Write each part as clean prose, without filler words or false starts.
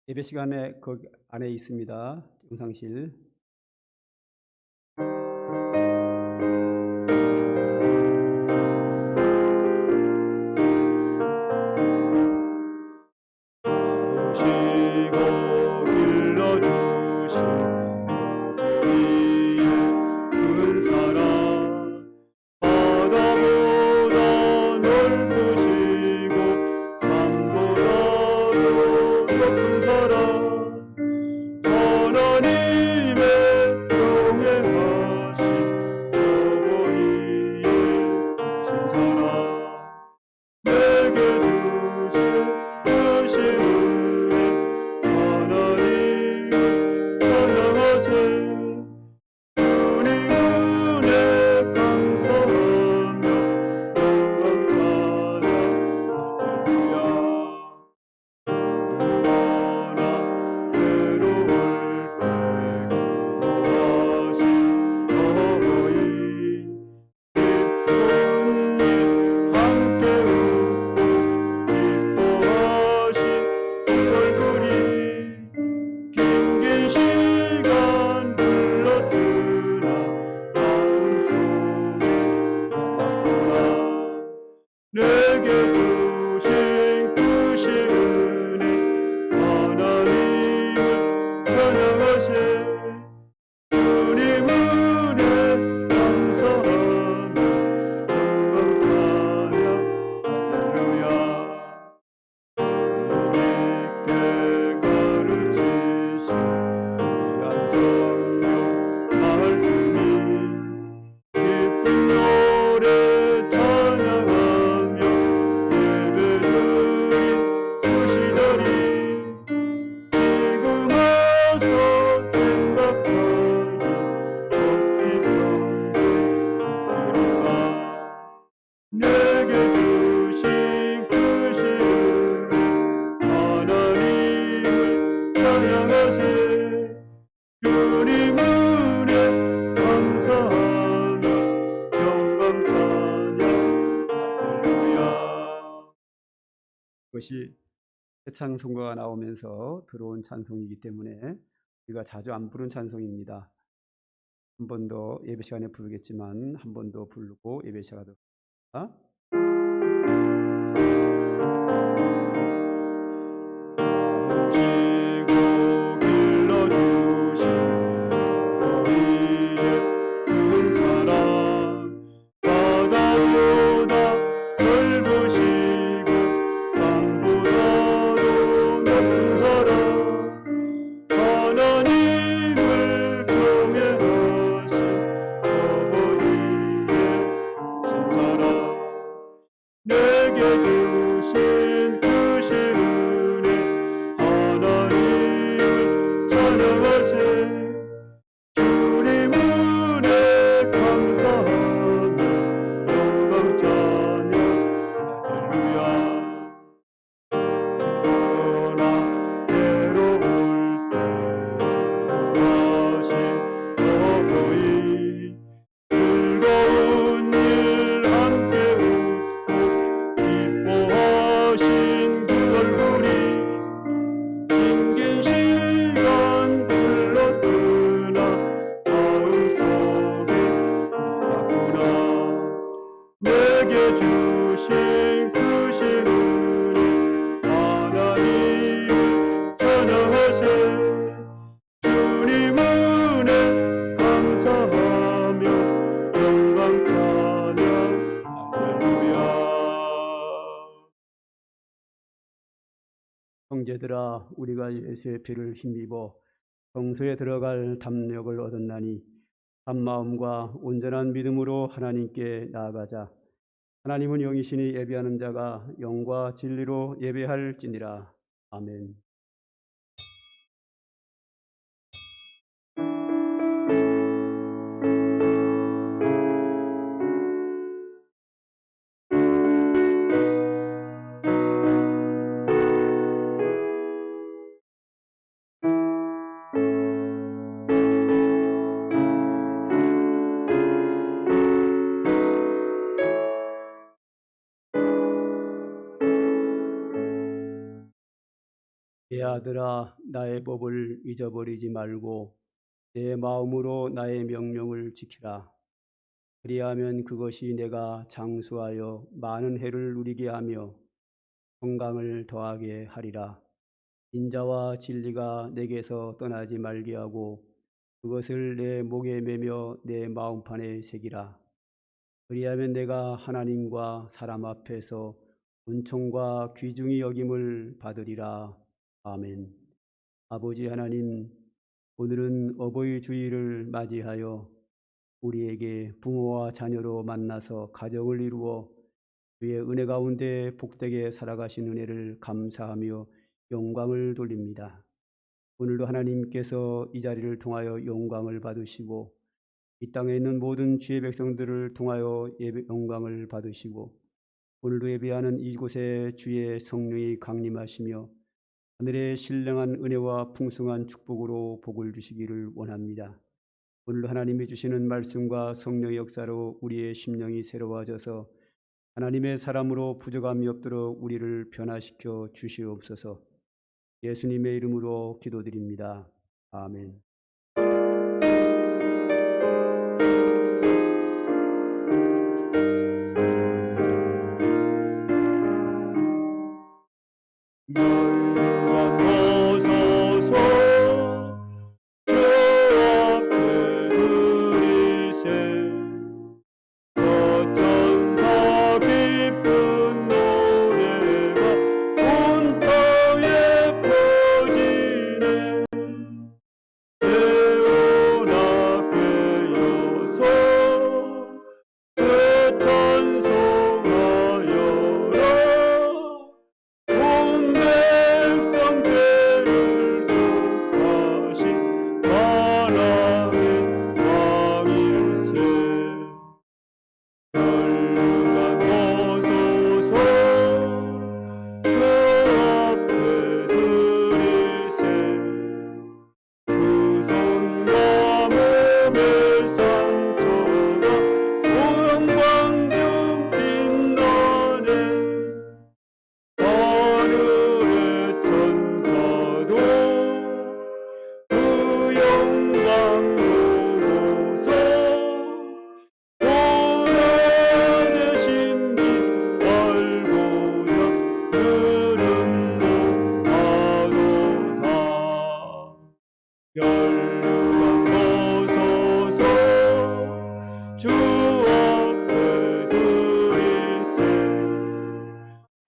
예배 시간에 그 안에 있습니다. 영상실. 아우시고 길러주신 우리의 큰 사랑, 바다보다 넓으시고 산보다도 높은 사랑, 하나님의 동행하신 어버이의 큰 사랑, 내게 주신 크신 은혜, 하나님을 찬양하세. 주님 은혜 감사하며 영광 찬양. 할렐루야. 누구나 괴로울 때 기뻐하신 어버이, 기쁜 일 함께 웃고 기뻐하신 그 얼굴이 긴긴 시간 불렀으나 마음속에 남았구나. 내게 주신 크신 은혜, 하나님을 찬양하세. 주님 은혜 감사하며 영광 찬양. 할렐루야. 믿게 가르치신 귀한 성경 말씀이 기쁜 노래 찬양하며 예배드린 그 시절이 지금 와서 생각하니 어찌 평생 기를까. 내게 주신 크신 은혜, 하나님을 찬양하세. 주님 은혜 감사하며 영광 찬양. 할렐루야. 그것이 새 찬송가가 나오면서 들어온 찬송이기 때문에 우리가 자주 안 부른 찬송입니다. 한 번 더 예배 시간에 부르겠지만 한 번 더 부르고 예배 시작하도록 하겠습니다. 아우시고 길러주신 우리의 큰 사랑, 바다보다 넓으시고 산보다도 높은 사랑, 하나님을 경외하신 어버이의 큰 사랑, 내게 주신 크신 은혜, 하나님을 찬양하세. 주님 은혜 감사하며 영광 찬양. 할렐루야. 그러나 괴로울 때 즐거워하신 어버이, 즐거운 일 함께 웃고 기뻐하신 그 얼굴이 긴긴 시간 불렀으나 마음속에 남았구나. 내게 주신 크신 은혜, 하나님을 찬양하세. 주님 은혜 감사하며 영광 찬양. 할렐루야. 형제들아, 우리가 예수의 피를 힘입어 성소에 들어갈 담력을 얻었나니 한 마음과 온전한 믿음으로 하나님께 나아가자. 하나님은 영이시니 예배하는 자가 영과 진리로 예배할지니라. 아멘. 내 아들아, 나의 법을 잊어버리지 말고 내 마음으로 나의 명령을 지키라. 그리하면 그것이 내가 장수하여 많은 해를 누리게 하며 건강을 더하게 하리라. 인자와 진리가 내게서 떠나지 말게 하고 그것을 내 목에 매며 내 마음판에 새기라. 그리하면 내가 하나님과 사람 앞에서 은총과 귀중히 여김을 받으리라. 아멘. 아버지 하나님, 오늘은 어버이 주일을 맞이하여 우리에게 부모와 자녀로 만나서 가정을 이루어 주의 은혜 가운데 복되게 살아가신 은혜를 감사하며 영광을 돌립니다. 오늘도 하나님께서 이 자리를 통하여 영광을 받으시고 이 땅에 있는 모든 주의 백성들을 통하여 영광을 받으시고 오늘도 예배하는 이곳에 주의 성령이 강림하시며 하늘의 신령한 은혜와 풍성한 축복으로 복을 주시기를 원합니다. 오늘도 하나님이 주시는 말씀과 성령의 역사로 우리의 심령이 새로워져서 하나님의 사람으로 부족함이 없도록 우리를 변화시켜 주시옵소서. 예수님의 이름으로 기도드립니다. 아멘. 멸류관 벗어서 주 앞에 들이세 저 천사 기쁜 노래가 온 땅에 퍼지네 내온 앞에여서 주 찬송하여라 온 백성 죄를 속하신 하나님 왕일세 멸류관 벗어서 주 앞에 들이세 그 손과 몸의 상처가 영광 중 빛나네 하늘의 천사도 그 영광 보고서 고난의 신비 알고자 흐름도 하도다 멸류관 벗어서 주 앞에 들이세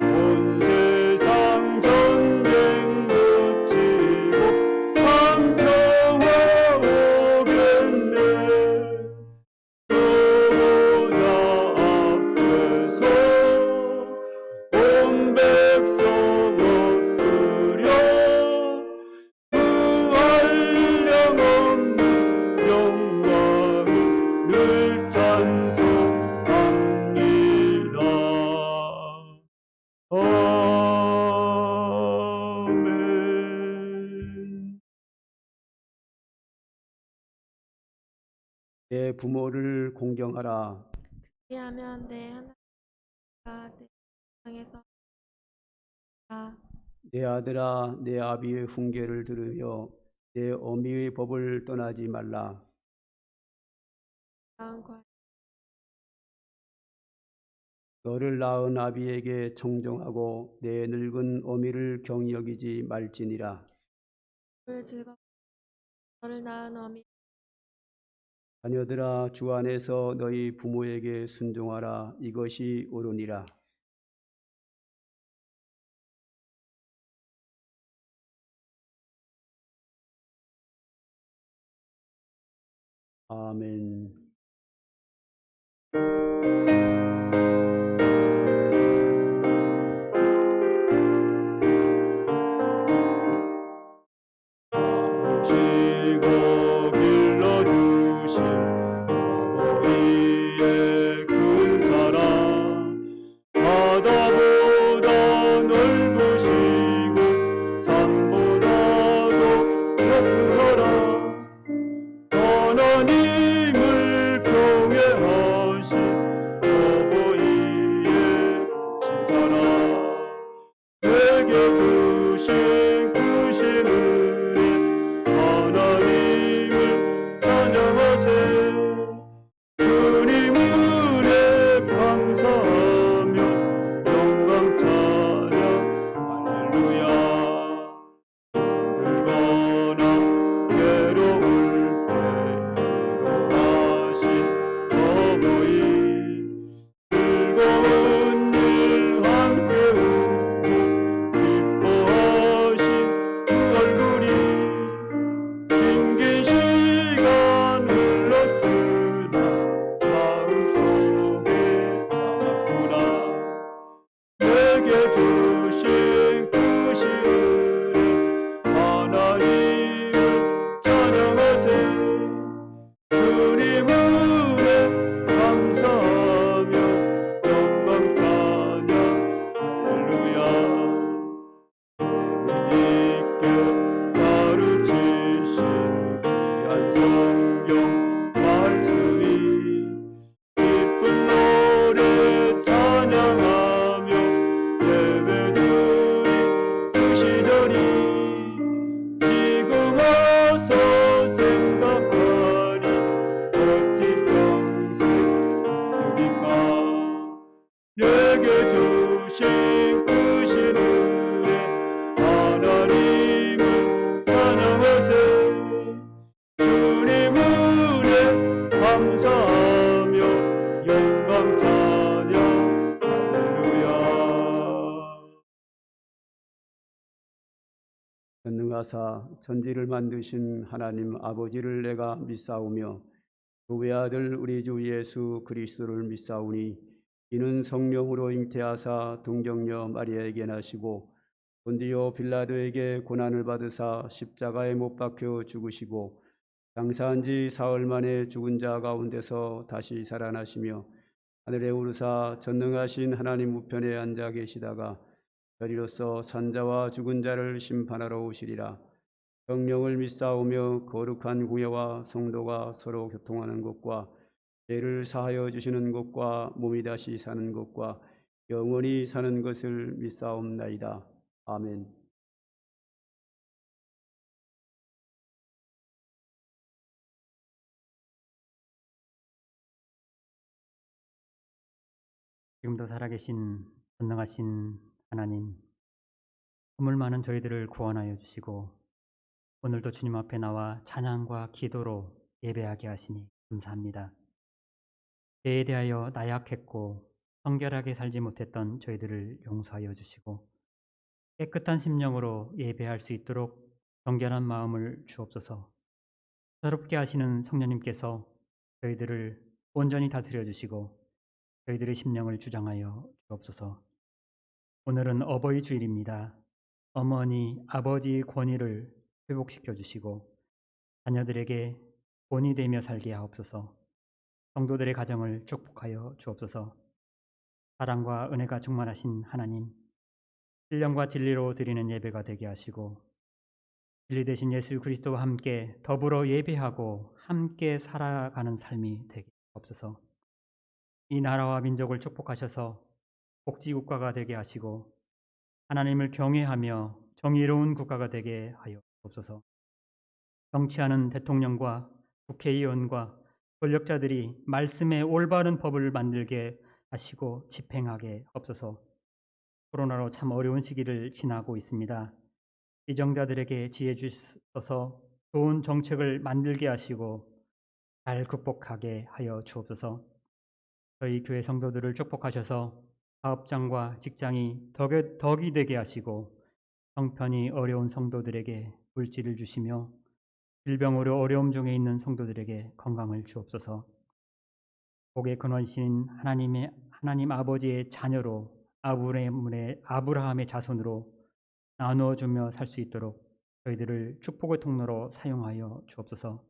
온 세상 전쟁 그치고 참 평화 오겠네 그보자 앞에서 온 백성 엎드려 그 한량없는 영광을 늘 찬송합니다. 아멘. 내 부모를 공경하라. 그리하면 내 하나님과 내 땅에서 내 아들아, 내 아비의 훈계를 들으며 내 어미의 법을 떠나지 말라. 나은 과 너를 낳은 아비에게 청정하고 내 늙은 어미를 경히 여기지 말지니라. 를 즐겁 너를 낳은 어미 자녀들아, 주 안에서 너희 부모에게 순종하라. 이것이 옳으니라. 아멘. 시고 길러주신 어버이의 큰 사랑 바다보다 넓으시고 산보다도 높은 사랑 하나님을 경외하신 어버이의 크신 사랑 내게 주신 그 주신 크신 은혜 하나님을 찬양하세. 주님 은혜 감사하며 영광 찬양 할렐루야. 재미있게 가르치신 귀한 성경 말씀이 기쁜 노래 찬양하며 예배드리 그 시절이 지금 와서 생각하니 어찌 평생 그립까. 내게 주신 크신 은혜 하나님을 찬양하세. 주님 은혜 감사하며 영광 찬양 할렐루야. 전능하사 천지를 만드신 하나님 아버지를 내가 믿사오며 그 외아들 우리 주 예수 그리스도를 믿사오니 이는 성령으로 잉태하사 동정녀 마리아에게 나시고 본디오 빌라도에게 고난을 받으사 십자가에 못 박혀 죽으시고 장사한 지 사흘 만에 죽은 자 가운데서 다시 살아나시며 하늘에 오르사 전능하신 하나님 우편에 앉아 계시다가 저리로서 산자와 죽은 자를 심판하러 오시리라. 성령을 믿사오며 거룩한 공예와 성도가 서로 교통하는 것과 죄를 사하여 주시는 것과 몸이 다시 사는 것과 영원히 사는 것을 믿사옵나이다. 아멘. 지금도 살아계신 전능하신 하나님, 허물 많은 저희들을 구원하여 주시고 오늘도 주님 앞에 나와 찬양과 기도로 예배하게 하시니 감사합니다. 죄에 대하여 나약했고 성결하게 살지 못했던 저희들을 용서하여 주시고 깨끗한 심령으로 예배할 수 있도록 정결한 마음을 주옵소서. 새롭게 하시는 성령님께서 저희들을 온전히 다스려 주시고 저희들의 심령을 주장하여 주옵소서. 오늘은 어버이 주일입니다. 어머니, 아버지의 권위를 회복시켜 주시고 자녀들에게 본이 되며 살게 하옵소서. 성도들의 가정을 축복하여 주옵소서. 사랑과 은혜가 충만하신 하나님, 신령과 진리로 드리는 예배가 되게 하시고 진리 되신 예수 그리스도와 함께 더불어 예배하고 함께 살아가는 삶이 되게 하옵소서. 이 나라와 민족을 축복하셔서 복지국가가 되게 하시고 하나님을 경외하며 정의로운 국가가 되게 하여 주옵소서. 정치하는 대통령과 국회의원과 권력자들이 말씀의 올바른 법을 만들게 하시고 집행하게 하옵소서. 코로나로 참 어려운 시기를 지나고 있습니다. 지정자들에게 지혜 주셔서 좋은 정책을 만들게 하시고 잘 극복하게 하여 주옵소서. 저희 교회 성도들을 축복하셔서 사업장과 직장이 덕이 되게 하시고 형편이 어려운 성도들에게 물질을 주시며 질병으로 어려움 중에 있는 성도들에게 건강을 주옵소서. 복의 근원이신 하나님 아버지의 자녀로 아브라함의 자손으로 나누어주며 살 수 있도록 저희들을 축복의 통로로 사용하여 주옵소서.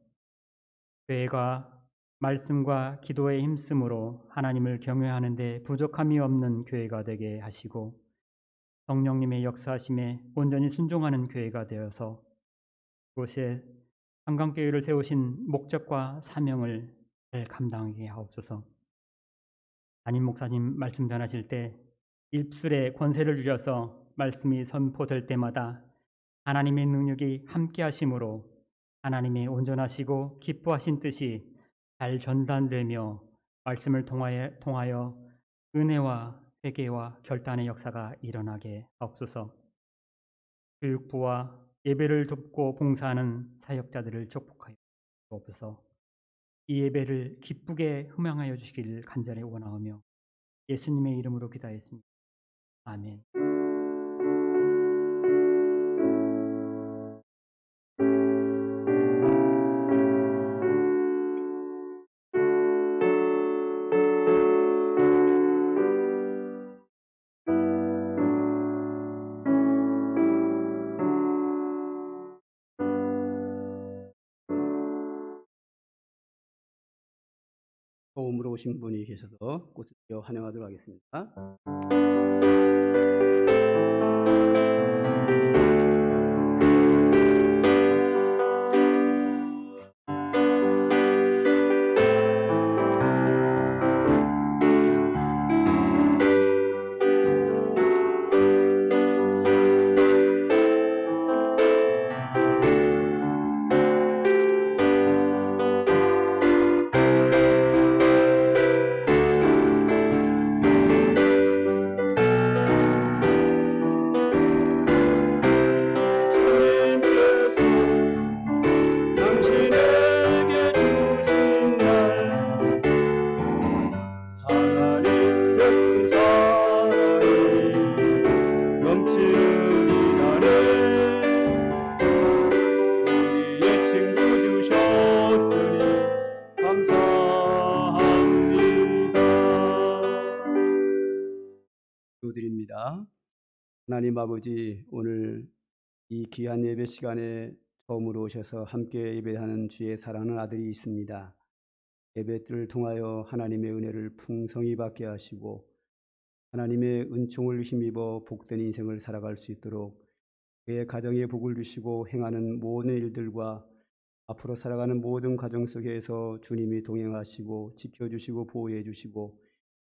교회가 말씀과 기도에 힘쓰므로 하나님을 경외하는 데 부족함이 없는 교회가 되게 하시고 성령님의 역사하심에 온전히 순종하는 교회가 되어서 그곳에 한강교회를 세우신 목적과 사명을 잘 감당하게 하옵소서. 담임 목사님 말씀 전하실 때 입술에 권세를 주셔서 말씀이 선포될 때마다 하나님의 능력이 함께 하심으로 하나님의 온전하시고 기뻐하신 뜻이 잘 전달되며 말씀을 통하여 은혜와 회개와 결단의 역사가 일어나게 하옵소서. 교육부와 예배를 돕고 봉사하는 사역자들을 축복하여 주옵소서. 이 예배를 기쁘게 흠양하여 주시기를 간절히 원하오며 예수님의 이름으로 기도하였습니다. 아멘. 처음으로 오신 분이 계셔서 꽃을 피워 환영하도록 하겠습니다. 주님께서 당신에게 주신 날 하나님 베푼 사랑이 넘치는 이날에 우리의 친구 주셨으니 감사합니다. 기도드립니다. 하나님 아버지, 오늘 이 귀한 예배 시간에 처음으로 오셔서 함께 예배하는 주의 사랑하는 아들이 있습니다. 예배를 통하여 하나님의 은혜를 풍성히 받게 하시고 하나님의 은총을 힘입어 복된 인생을 살아갈 수 있도록 그의 가정에 복을 주시고 행하는 모든 일들과 앞으로 살아가는 모든 가정 속에서 주님이 동행하시고 지켜주시고 보호해 주시고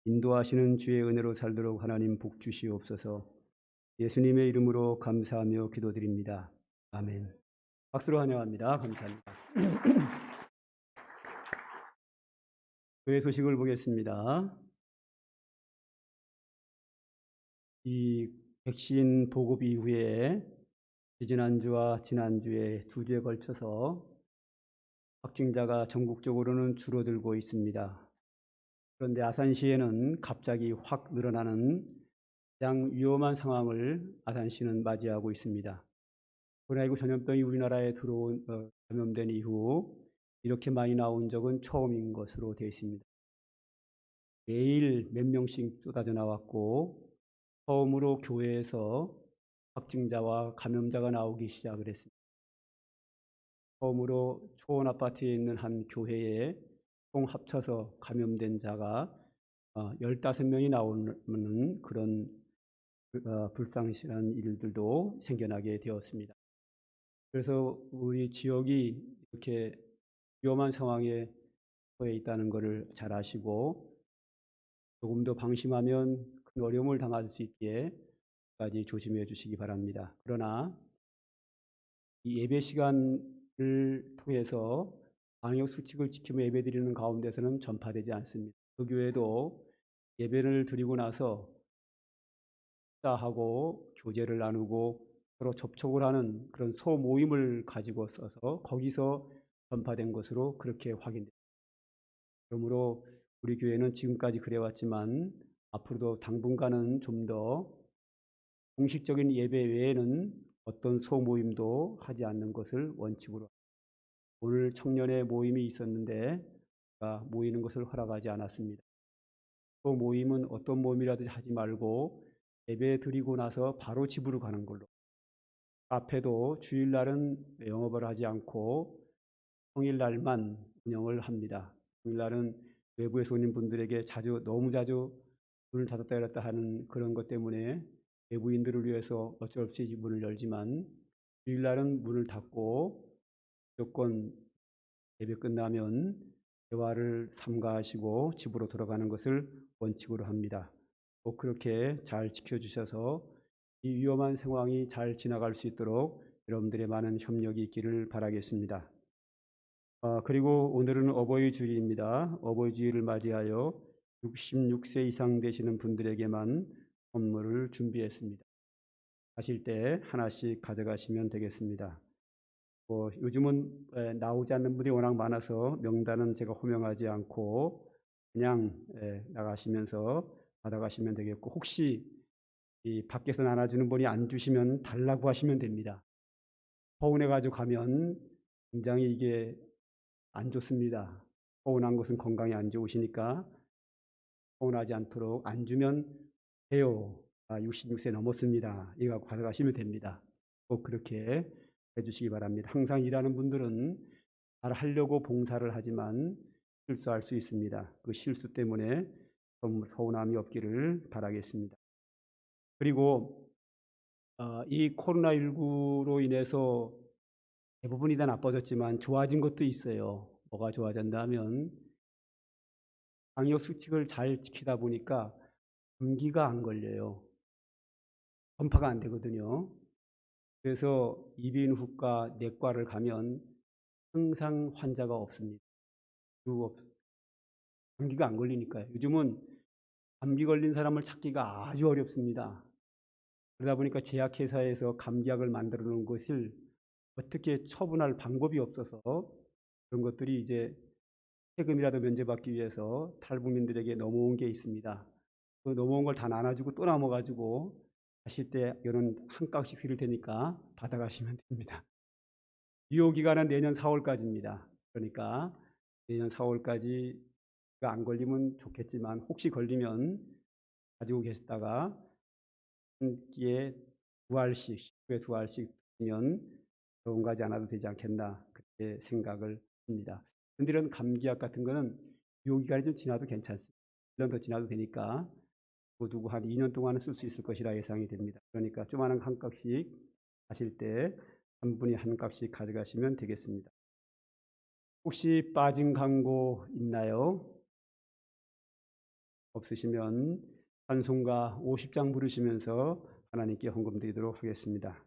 인도하시는 주의 은혜로 살도록 하나님 복 주시옵소서. 예수님의 이름으로 감사하며 기도드립니다. 아멘. 박수로 환영합니다. 감사합니다. 교회 소식을 보겠습니다. 이 백신 보급 이후에 지지난주와 지난주에 2주에 걸쳐서 확진자가 전국적으로는 줄어들고 있습니다. 그런데 아산시에는 갑자기 확 늘어나는 가장 위험한 상황을 아산시는 맞이하고 있습니다. 코로나19 전염병이 우리나라에 감염된 이후 이렇게 많이 나온 적은 처음인 것으로 되어 있습니다. 매일 몇 명씩 쏟아져 나왔고 처음으로 교회에서 확진자와 감염자가 나오기 시작을 했습니다. 처음으로 초원 아파트에 있는 한 교회에 총 합쳐서 감염된 자가 15명이 나오는 그런 불상실한 일들도 생겨나게 되었습니다. 그래서 우리 지역이 이렇게 위험한 상황에 처해 있다는 것을 잘 아시고 조금 더 방심하면 큰 어려움을 당할 수 있게까지 조심해 주시기 바랍니다. 그러나 이 예배 시간을 통해서 방역 수칙을 지키며 예배드리는 가운데서는 전파되지 않습니다. 그 교회도 예배를 드리고 나서 식사하고 교제를 나누고 서로 접촉을 하는 그런 소모임을 가지고 써서 거기서 전파된 것으로 그렇게 확인됩니다. 그러므로 우리 교회는 지금까지 그래왔지만 앞으로도 당분간은 좀 더 공식적인 예배 외에는 어떤 소모임도 하지 않는 것을 원칙으로. 오늘 청년의 모임이 있었는데 모이는 것을 허락하지 않았습니다. 소모임은 어떤 모임이라도 하지 말고 예배 드리고 나서 바로 집으로 가는 걸로. 카페도 주일날은 영업을 하지 않고 평일날만 운영을 합니다. 평일날은 외부에서 오는 분들에게 너무 자주 문을 닫았다 열었다 하는 그런 것 때문에 외부인들을 위해서 어쩔 수 없이 문을 열지만 주일날은 문을 닫고 무조건 예배 끝나면 대화를 삼가하시고 집으로 돌아가는 것을 원칙으로 합니다. 꼭 그렇게 잘 지켜주셔서 이 위험한 상황이 잘 지나갈 수 있도록 여러분들의 많은 협력이 있기를 바라겠습니다. 그리고 오늘은 어버이 주일입니다. 어버이 주일을 맞이하여 66세 이상 되시는 분들에게만 선물을 준비했습니다. 가실 때 하나씩 가져가시면 되겠습니다. 요즘은 나오지 않는 분이 워낙 많아서 명단은 제가 호명하지 않고 그냥 나가시면서 받아가시면 되겠고, 혹시 이 밖에서 나눠주는 분이 안 주시면 달라고 하시면 됩니다. 서운해가지고 가면 굉장히 이게 안 좋습니다. 서운한 것은 건강에 안 좋으시니까 서운하지 않도록 안 주면 돼요. 66세 넘었습니다. 이거 가져가시면 됩니다. 꼭 그렇게 해주시기 바랍니다. 항상 일하는 분들은 잘 하려고 봉사를 하지만 실수할 수 있습니다. 그 실수 때문에 너무 서운함이 없기를 바라겠습니다. 그리고 이 코로나19로 인해서 대부분이 다 나빠졌지만 좋아진 것도 있어요. 뭐가 좋아졌나 하면 방역 수칙을 잘 지키다 보니까 감기가 안 걸려요. 전파가 안 되거든요. 그래서 이비인후과 내과를 가면 항상 환자가 없습니다. 감기가 안 걸리니까요. 요즘은 감기 걸린 사람을 찾기가 아주 어렵습니다. 그러다 보니까 제약회사에서 감기약을 만들어 놓은 것을 어떻게 처분할 방법이 없어서 그런 것들이 이제 세금이라도 면제받기 위해서 탈북민들에게 넘어온 게 있습니다. 그 넘어온 걸 다 나눠주고 또 남아가지고 가실 때 이런 한 값씩 드릴 테니까 받아가시면 됩니다. 유효기간은 내년 4월까지입니다. 그러니까 내년 4월까지 안 걸리면 좋겠지만 혹시 걸리면 가지고 계시다가 한 끼에 2알씩, 식후에 2알씩 드시면 병원 가지 않아도 되지 않겠나 그렇게 생각을 합니다. 근데 이런 감기약 같은 거는 유효기간이 좀 지나도 괜찮습니다. 1년 더 지나도 되니까 두고 한 2년 동안은 쓸 수 있을 것이라 예상이 됩니다. 그러니까 조그마한 한 값씩 하실 때 한 분이 한 값씩 가져가시면 되겠습니다. 혹시 빠진 광고 있나요? 없으시면 찬송가 50장 부르시면서 하나님께 헌금 드리도록 하겠습니다.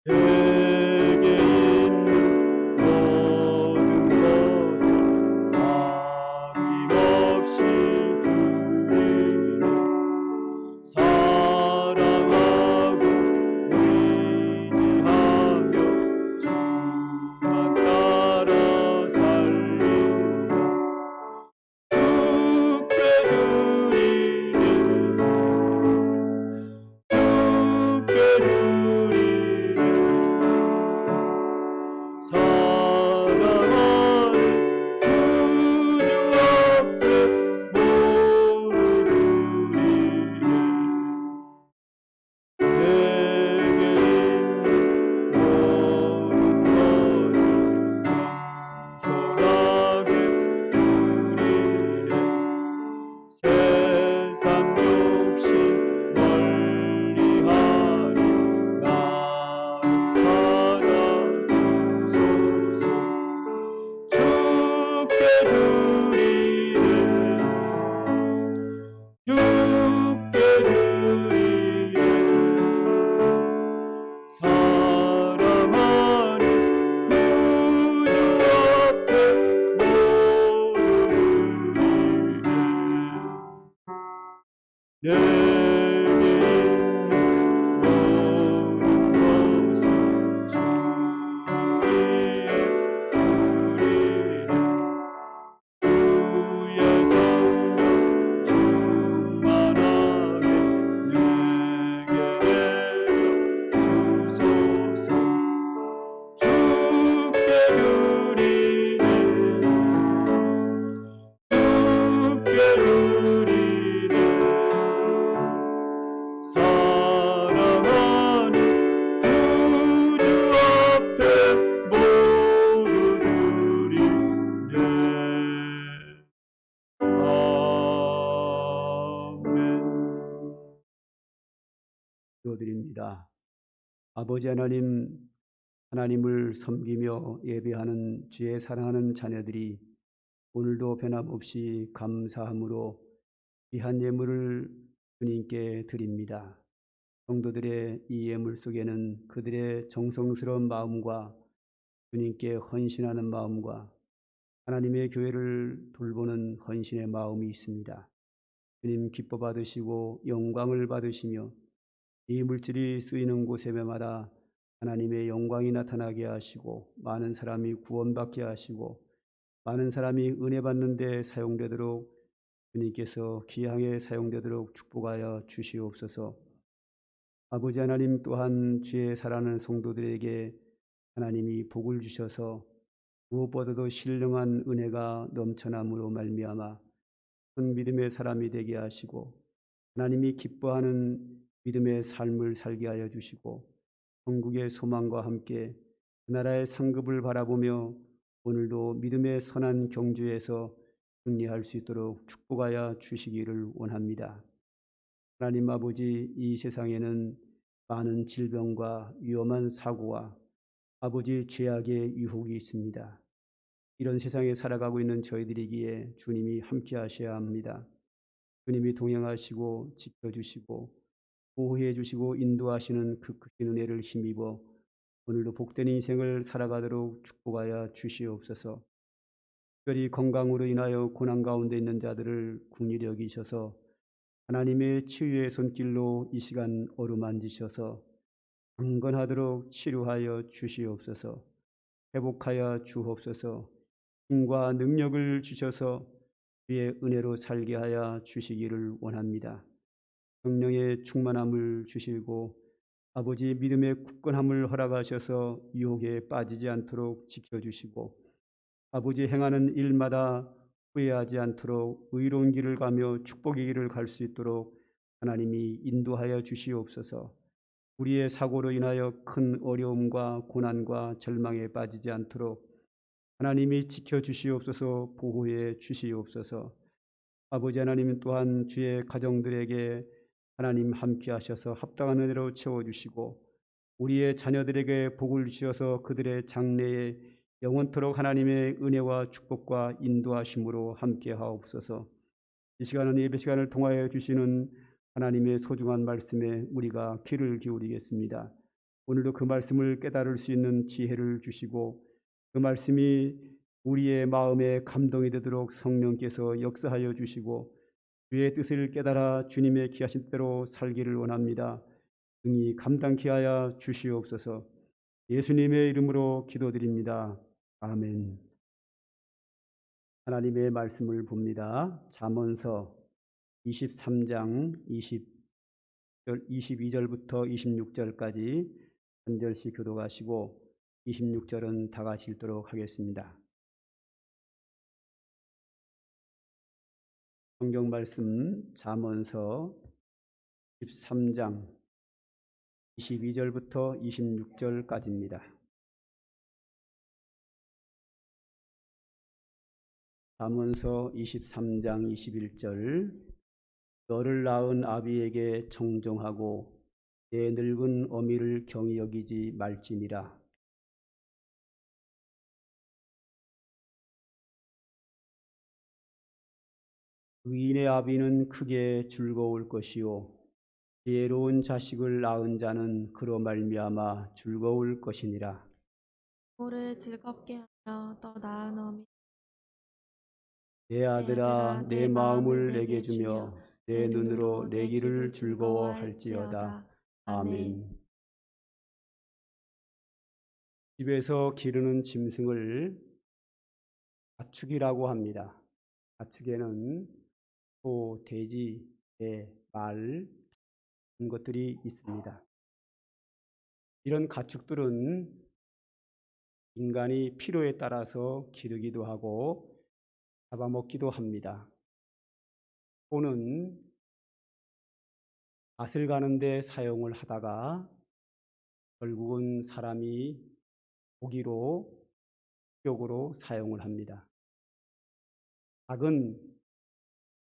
내게 있는 모든 것을 아낌없이 드리며 사랑하고 의지하며 주만 따라 살리라. 주께 드리네 주께 드리네 사랑하는 구주 앞에 모두 드리네 내게 있는 모든 것을 겸손하게 드리네 세상 욕심 멀리하니 나를 받아주소서 주께 드리네 주께 드리네 사랑하는 구주 앞에 모두 드리네 내게 있는 모든 것을 주 위에 드리네 주의 성령 충만하게 내게 내려주소서 주께 드리네 주께 드리네 사랑하는 구주 앞에 모두 드리네 아멘. 기도드립니다. 아버지 하나님, 하나님을 섬기며 예배하는 주의 사랑하는 자녀들이 오늘도 변함없이 감사함으로 귀한 예물을 주님께 드립니다. 성도들의 이 예물 속에는 그들의 정성스러운 마음과 주님께 헌신하는 마음과 하나님의 교회를 돌보는 헌신의 마음이 있습니다. 주님 기뻐 받으시고 영광을 받으시며 이 물질이 쓰이는 곳에마다 하나님의 영광이 나타나게 하시고 많은 사람이 구원받게 하시고 많은 사람이 은혜 받는 데 사용되도록 주님께서 귀하게 사용되도록 축복하여 주시옵소서. 아버지 하나님 또한 주의 사랑하는 성도들에게 하나님이 복을 주셔서 무엇보다도 신령한 은혜가 넘쳐남으로 말미암아 큰 믿음의 사람이 되게 하시고 하나님이 기뻐하는 믿음의 삶을 살게 하여 주시고 천국의 소망과 함께 그 나라의 상급을 바라보며 오늘도 믿음의 선한 경주에서 승리할 수 있도록 축복하여 주시기를 원합니다. 하나님 아버지, 이 세상에는 많은 질병과 위험한 사고와 아버지 죄악의 유혹이 있습니다. 이런 세상에 살아가고 있는 저희들이기에 주님이 함께 하셔야 합니다. 주님이 동행하시고 지켜주시고 보호해 주시고 인도하시는 그 크신 은혜를 힘입어 오늘도 복된 인생을 살아가도록 축복하여 주시옵소서. 특별히 건강으로 인하여 고난 가운데 있는 자들을 긍휼히 여기셔서 하나님의 치유의 손길로 이 시간 어루만지셔서 강건하도록 치료하여 주시옵소서. 회복하여 주옵소서. 힘과 능력을 주셔서 주의 은혜로 살게 하여 주시기를 원합니다. 성령의 충만함을 주시고 아버지 믿음의 굳건함을 허락하셔서 유혹에 빠지지 않도록 지켜주시고 아버지 행하는 일마다 후회하지 않도록 의로운 길을 가며 축복의 길을 갈 수 있도록 하나님이 인도하여 주시옵소서. 우리의 사고로 인하여 큰 어려움과 고난과 절망에 빠지지 않도록 하나님이 지켜주시옵소서. 보호해 주시옵소서. 아버지 하나님 또한 주의 가정들에게 하나님 함께 하셔서 합당한 은혜로 채워주시고 우리의 자녀들에게 복을 주셔서 그들의 장래에 영원토록 하나님의 은혜와 축복과 인도하심으로 함께 하옵소서. 이 시간은 예배 시간을 통하여 주시는 하나님의 소중한 말씀에 우리가 귀를 기울이겠습니다. 오늘도 그 말씀을 깨달을 수 있는 지혜를 주시고 그 말씀이 우리의 마음에 감동이 되도록 성령께서 역사하여 주시고 주의 뜻을 깨달아 주님의 귀하신 뜻대로 살기를 원합니다. 등이 감당케 하여 주시옵소서. 예수님의 이름으로 기도드립니다. 아멘. 하나님의 말씀을 봅니다. 잠언서 23장 22절부터 26절까지 한 절씩 교독하시고 26절은 다 같이 읽도록 하겠습니다. 성경 말씀 잠언서 13장 22절부터 26절까지입니다. 잠언서 23장 21절 너를 낳은 아비에게 청종하고 내 늙은 어미를 경히 여기지 말지니라. 의인의 아비는 크게 즐거울 것이요 지혜로운 자식을 낳은 자는 그로 말미암아 즐거울 것이니라. 부모를 즐겁게 하며 또 낳은 어미 내 아들아 내 마음을 내게 주며 내 눈으로 내 길을 즐거워할지어다. 아멘. 집에서 기르는 짐승을 가축이라고 합니다. 가축에는 소, 돼지, 개, 말 이런 것들이 있습니다. 이런 가축들은 인간이 필요에 따라서 기르기도 하고 잡아먹기도 합니다. 소는 밭을 가는데 사용을 하다가 결국은 사람이 고기로 식욕으로 사용을 합니다. 닭은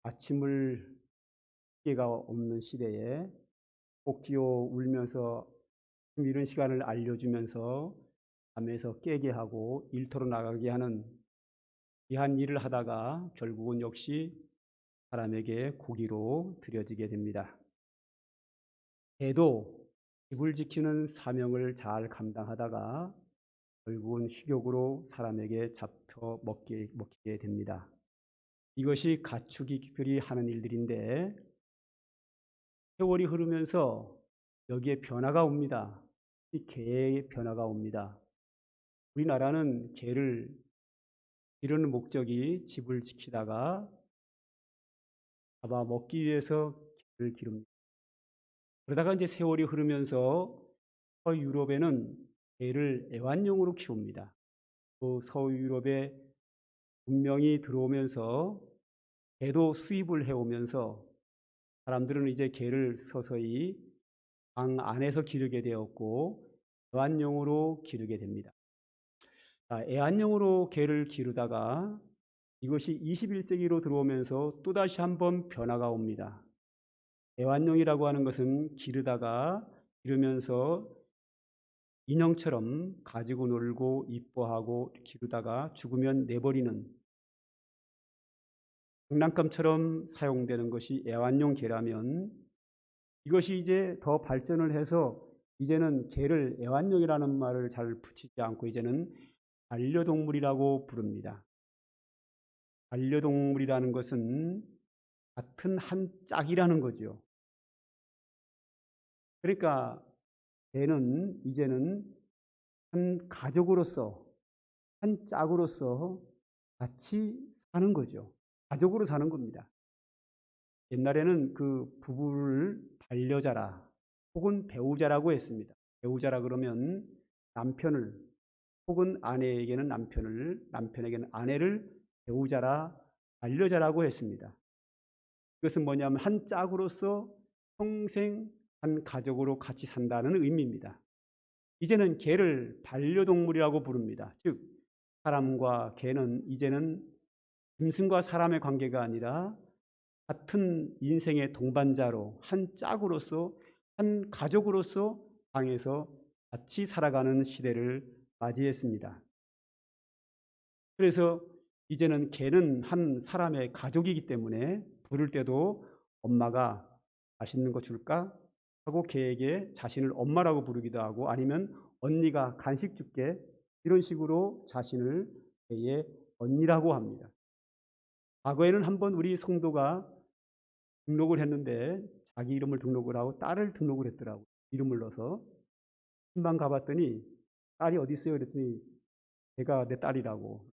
아침을 기회가 없는 시대에 꼭지어 울면서 이른 시간을 알려주면서 잠에서 깨게 하고 일터로 나가게 하는 귀한 일을 하다가 결국은 역시 사람에게 고기로 드려지게 됩니다. 개도 집을 지키는 사명을 잘 감당하다가 결국은 식욕으로 사람에게 잡혀 먹히게 됩니다. 이것이 가축이들이 하는 일들인데 세월이 흐르면서 여기에 변화가 옵니다. 이 개의 변화가 옵니다. 우리나라는 개를 기르는 목적이 집을 지키다가 잡아먹기 위해서 개를 기릅니다. 그러다가 이제 세월이 흐르면서 서유럽에는 개를 애완용으로 키웁니다. 또 서유럽에 문명이 들어오면서 개도 수입을 해오면서 사람들은 이제 개를 서서히 방 안에서 기르게 되었고 애완용으로 기르게 됩니다. 애완용으로 개를 기르다가 이것이 21세기로 들어오면서 또다시 한번 변화가 옵니다. 애완용이라고 하는 것은 기르면서 인형처럼 가지고 놀고 이뻐하고 기르다가 죽으면 내버리는 장난감처럼 사용되는 것이 애완용 개라면, 이것이 이제 더 발전을 해서 이제는 개를 애완용이라는 말을 잘 붙이지 않고 이제는 반려동물이라고 부릅니다. 반려동물이라는 것은 같은 한 짝이라는 거죠. 그러니까 개는 이제는 한 가족으로서, 한 짝으로서 같이 사는 거죠. 가족으로 사는 겁니다. 옛날에는 그 부부를 반려자라 혹은 배우자라고 했습니다. 배우자라 그러면 남편을, 혹은 아내에게는 남편을, 남편에게는 아내를 배우자라, 반려자라고 했습니다. 이것은 뭐냐면 한 짝으로서 평생 한 가족으로 같이 산다는 의미입니다. 이제는 개를 반려동물이라고 부릅니다. 즉 사람과 개는 이제는 짐승과 사람의 관계가 아니라 같은 인생의 동반자로, 한 짝으로서, 한 가족으로서 방에서 같이 살아가는 시대를 맞이했습니다. 그래서 이제는 개는 한 사람의 가족이기 때문에 부를 때도 엄마가 맛있는 거 줄까? 하고 개에게 자신을 엄마라고 부르기도 하고, 아니면 언니가 간식 줄게, 이런 식으로 자신을 개의 언니라고 합니다. 과거에는 한번 우리 성도가 등록을 했는데 자기 이름을 등록을 하고 딸을 등록을 했더라고요. 이름을 넣어서 신방 가봤더니 딸이 어디 있어요? 그랬더니 걔가 내 딸이라고.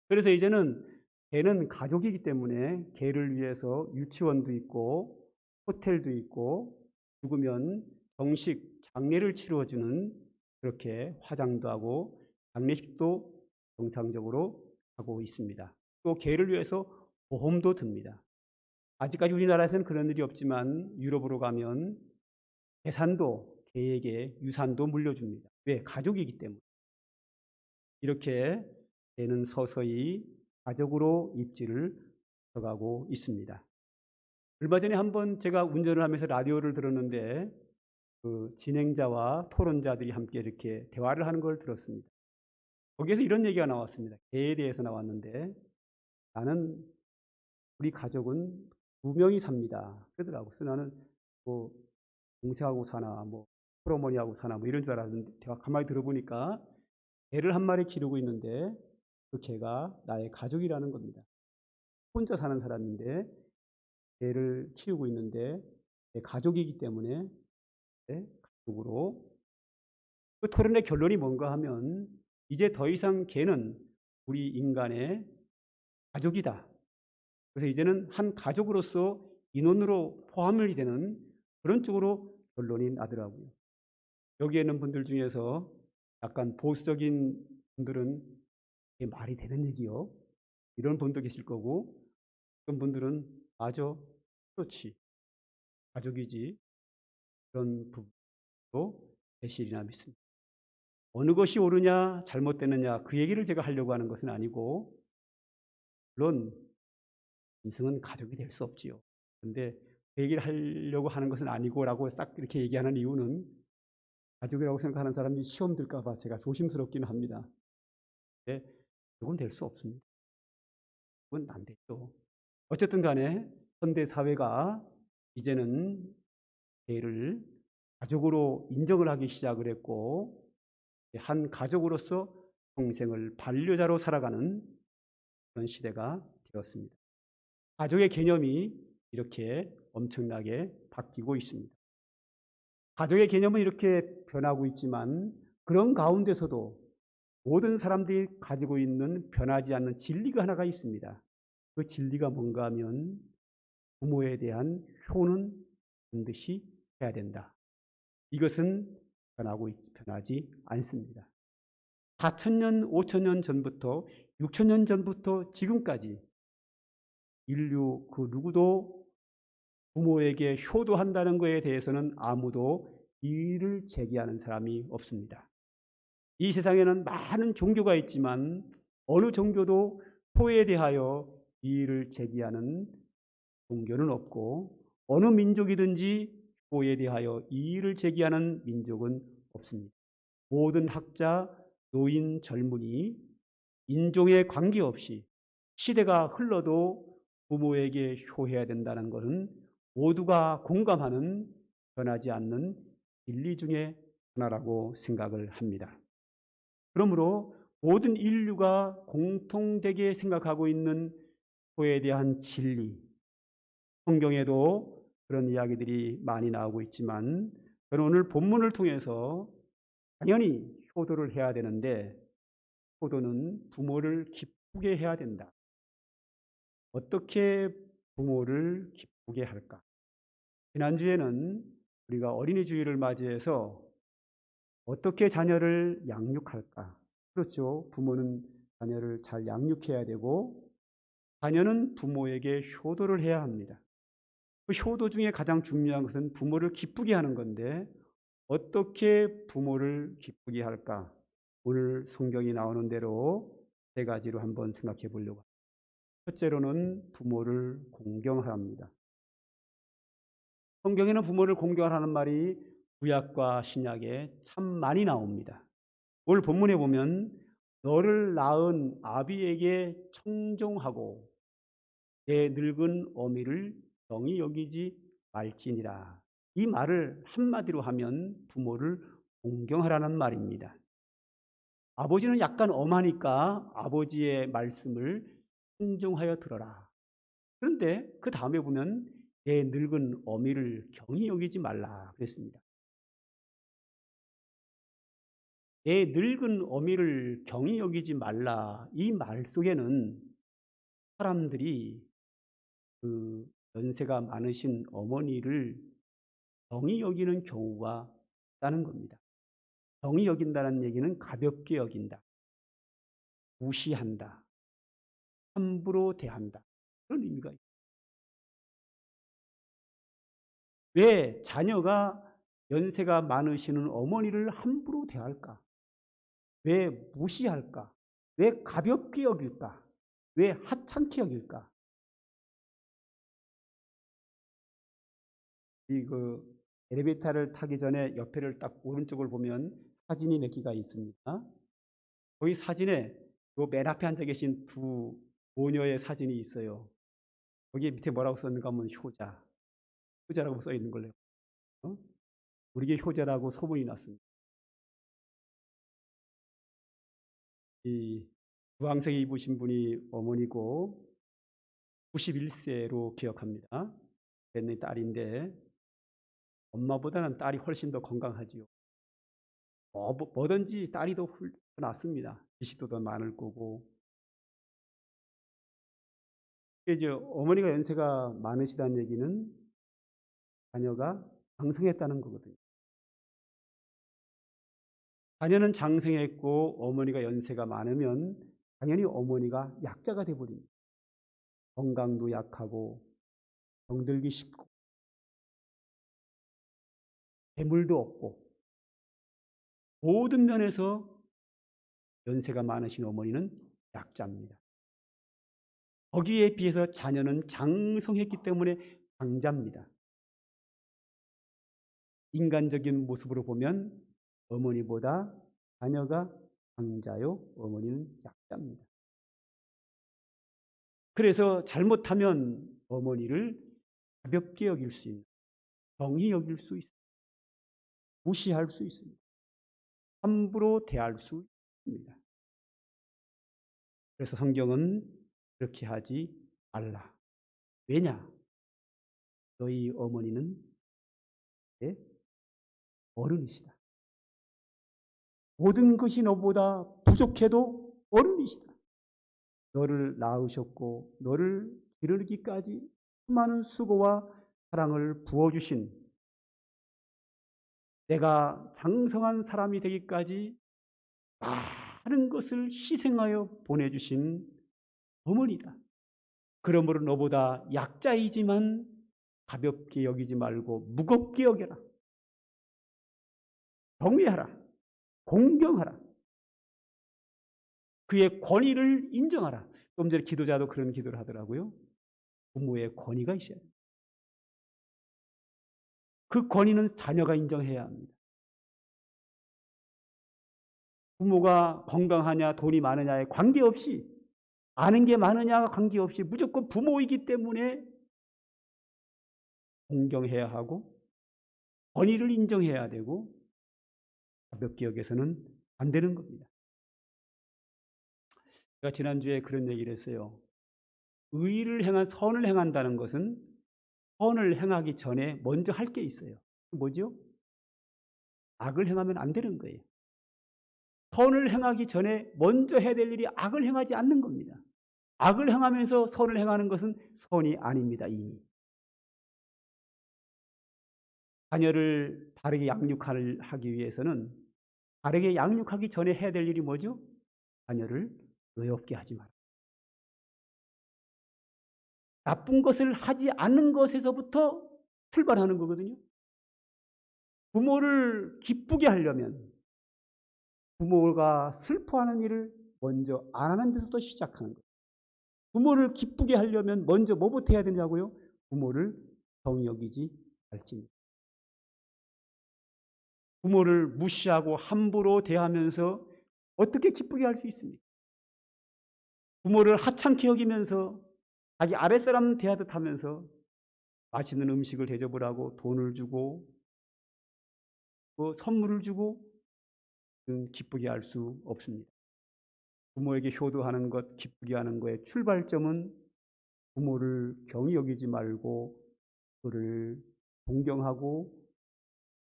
그래서 이제는 개는 가족이기 때문에 개를 위해서 유치원도 있고 호텔도 있고, 죽으면 정식 장례를 치러주는, 그렇게 화장도 하고 장례식도 정상적으로 하고 있습니다. 또 개를 위해서 보험도 듭니다. 아직까지 우리나라에서는 그런 일이 없지만 유럽으로 가면 재산도 개에게 유산도 물려줍니다. 왜? 가족이기 때문에. 이렇게 개는 서서히 가족으로 입지를 해가고 있습니다. 얼마 전에 한번 제가 운전을 하면서 라디오를 들었는데 그 진행자와 토론자들이 함께 이렇게 대화를 하는 걸 들었습니다. 거기에서 이런 얘기가 나왔습니다. 개에 대해서 나왔는데, 나는, 우리 가족은 2명이 삽니다. 그러더라고요. 그래서 나는 뭐 동생하고 사나 뭐 할어머니하고 사나 뭐 이런 줄 알았는데, 제가 가만히 들어보니까 개를 한 마리 기르고 있는데 그 개가 나의 가족이라는 겁니다. 혼자 사는 사람인데 개를 키우고 있는데 내 가족이기 때문에 내 가족으로. 그 토론의 결론이 뭔가 하면, 이제 더 이상 개는 우리 인간의 가족이다. 그래서 이제는 한 가족으로서 인원으로 포함이 되는 그런 쪽으로 결론이 나더라고요. 여기에 있는 분들 중에서 약간 보수적인 분들은 이게 말이 되는 얘기요, 이런 분도 계실 거고, 어떤 분들은 맞아, 그렇지, 가족이지, 그런 부분도 계시리라 믿습니다. 어느 것이 옳으냐 잘못되느냐 그 얘기를 제가 하려고 하는 것은 아니고, 물론 짐승은 가족이 될 수 없지요. 그런데 그 얘기를 하려고 하는 것은 아니고라고 싹 이렇게 얘기하는 이유는, 가족이라고 생각하는 사람이 시험 들까 봐 제가 조심스럽기는 합니다. 근데 그건 될 수 없습니다. 그건 안 되죠. 어쨌든 간에 현대 사회가 이제는 개를 가족으로 인정을 하기 시작을 했고, 한 가족으로서 평생을 반려자로 살아가는 그런 시대가 되었습니다. 가족의 개념이 이렇게 엄청나게 바뀌고 있습니다. 가족의 개념은 이렇게 변하고 있지만, 그런 가운데서도 모든 사람들이 가지고 있는 변하지 않는 진리가 하나가 있습니다. 그 진리가 뭔가 하면, 부모에 대한 효는 반드시 해야 된다. 이것은 변하지 않습니다. 4,000년, 5,000년 전부터, 6,000년 전부터 지금까지 인류 그 누구도 부모에게 효도한다는 것에 대해서는 아무도 이의를 제기하는 사람이 없습니다. 이 세상에는 많은 종교가 있지만 어느 종교도 효에 대하여 이의를 제기하는 종교는 없고, 어느 민족이든지 효에 대하여 이의를 제기하는 민족은 없습니다. 모든 학자, 노인, 젊은이, 인종에 관계없이 시대가 흘러도 부모에게 효해야 된다는 것은 모두가 공감하는, 변하지 않는 진리 중에 하나라고 생각을 합니다. 그러므로 모든 인류가 공통되게 생각하고 있는 효에 대한 진리, 성경에도 그런 이야기들이 많이 나오고 있지만, 저는 오늘 본문을 통해서 당연히 효도를 해야 되는데, 효도는 부모를 기쁘게 해야 된다. 어떻게 부모를 기쁘게 할까? 지난주에는 우리가 어린이 주일을 맞이해서 어떻게 자녀를 양육할까? 그렇죠. 부모는 자녀를 잘 양육해야 되고, 자녀는 부모에게 효도를 해야 합니다. 그 효도 중에 가장 중요한 것은 부모를 기쁘게 하는 건데, 어떻게 부모를 기쁘게 할까? 오늘 성경이 나오는 대로 세 가지로 한번 생각해 보려고 합니다. 첫째로는 부모를 공경합니다. 성경에는 부모를 공경하라는 말이 구약과 신약에 참 많이 나옵니다. 오늘 본문에 보면 너를 낳은 아비에게 청종하고 내 늙은 어미를 정히 여기지 말지니라. 이 말을 한마디로 하면 부모를 공경하라는 말입니다. 아버지는 약간 엄하니까 아버지의 말씀을 순종하여 들어라. 그런데 그 다음에 보면 내 늙은 어미를 경히 여기지 말라 그랬습니다. 내 늙은 어미를 경히 여기지 말라, 이 말 속에는 사람들이 그 연세가 많으신 어머니를 경히 여기는 경우가 있다는 겁니다. 경히 여긴다는 얘기는 가볍게 여긴다, 무시한다, 함부로 대한다, 그런 의미가 있습니다. 왜 자녀가 연세가 많으시는 어머니를 함부로 대할까? 왜 무시할까? 왜 가볍게 여길까? 왜 하찮게 여길까? 그 엘리베이터를 타기 전에 옆에를 딱 오른쪽을 보면 사진이 몇 개가 있습니다. 거기 사진에 그 맨 앞에 앉아 계신 두 모녀의 사진이 있어요. 거기 밑에 뭐라고 썼는가 하면 효자라고 써 있는 걸로. 우리에게 효자라고 소문이 났습니다. 이 주황색 입으신 분이 어머니고 91세로 기억합니다. 내 딸인데 엄마보다는 딸이 훨씬 더 건강하지요. 뭐든지 딸이 더 낫습니다. 지식도 더 많을 거고. 이제 어머니가 연세가 많으시다는 얘기는 자녀가 장성했다는 거거든요. 자녀는 장성했고 어머니가 연세가 많으면 당연히 어머니가 약자가 되어버립니다. 건강도 약하고 병들기 쉽고 재물도 없고, 모든 면에서 연세가 많으신 어머니는 약자입니다. 거기에 비해서 자녀는 장성했기 때문에 강자입니다. 인간적인 모습으로 보면 어머니보다 자녀가 강자요, 어머니는 약자입니다. 그래서 잘못하면 어머니를 가볍게 여길 수 있는, 경히 여길 수 있습니다. 무시할 수 있습니다. 함부로 대할 수 있습니다. 그래서 성경은 그렇게 하지 말라. 왜냐? 너희 어머니는 내 어른이시다. 모든 것이 너보다 부족해도 어른이시다. 너를 낳으셨고 너를 기르기까지 수많은 수고와 사랑을 부어주신, 내가 장성한 사람이 되기까지 많은 것을 희생하여 보내주신 어머니다. 그러므로 너보다 약자이지만 가볍게 여기지 말고 무겁게 여겨라. 경외하라. 공경하라. 그의 권위를 인정하라. 좀 전에 기도자도 그런 기도를 하더라고요. 부모의 권위가 있어야 됩니다. 그 권위는 자녀가 인정해야 합니다. 부모가 건강하냐 돈이 많으냐에 관계없이, 아는 게 많으냐와 관계없이 무조건 부모이기 때문에 공경해야 하고 권위를 인정해야 되고 가볍게 여겨서는 안 되는 겁니다. 제가 지난주에 그런 얘기를 했어요. 의를 행한 선을 행한다는 것은 선을 행하기 전에 먼저 할 게 있어요. 뭐죠? 악을 행하면 안 되는 거예요. 선을 행하기 전에 먼저 해야 될 일이 악을 행하지 않는 겁니다. 악을 행하면서 선을 행하는 것은 선이 아닙니다. 이미. 자녀를 바르게 양육하기 위해서는 바르게 양육하기 전에 해야 될 일이 뭐죠? 자녀를 외롭게 하지 마라. 나쁜 것을 하지 않는 것에서부터 출발하는 거거든요. 부모를 기쁘게 하려면 부모가 슬퍼하는 일을 먼저 안 하는 데서부터 시작하는 거예요. 부모를 기쁘게 하려면 먼저 뭐부터 해야 되냐고요? 부모를 정히 여기지 말지니다. 부모를 무시하고 함부로 대하면서 어떻게 기쁘게 할 수 있습니까? 부모를 하찮게 여기면서 자기 아랫사람 대하듯 하면서 맛있는 음식을 대접을 하고 돈을 주고 선물을 주고 기쁘게 할 수 없습니다. 부모에게 효도하는 것, 기쁘게 하는 것의 출발점은 부모를 경히 여기지 말고 그를 존경하고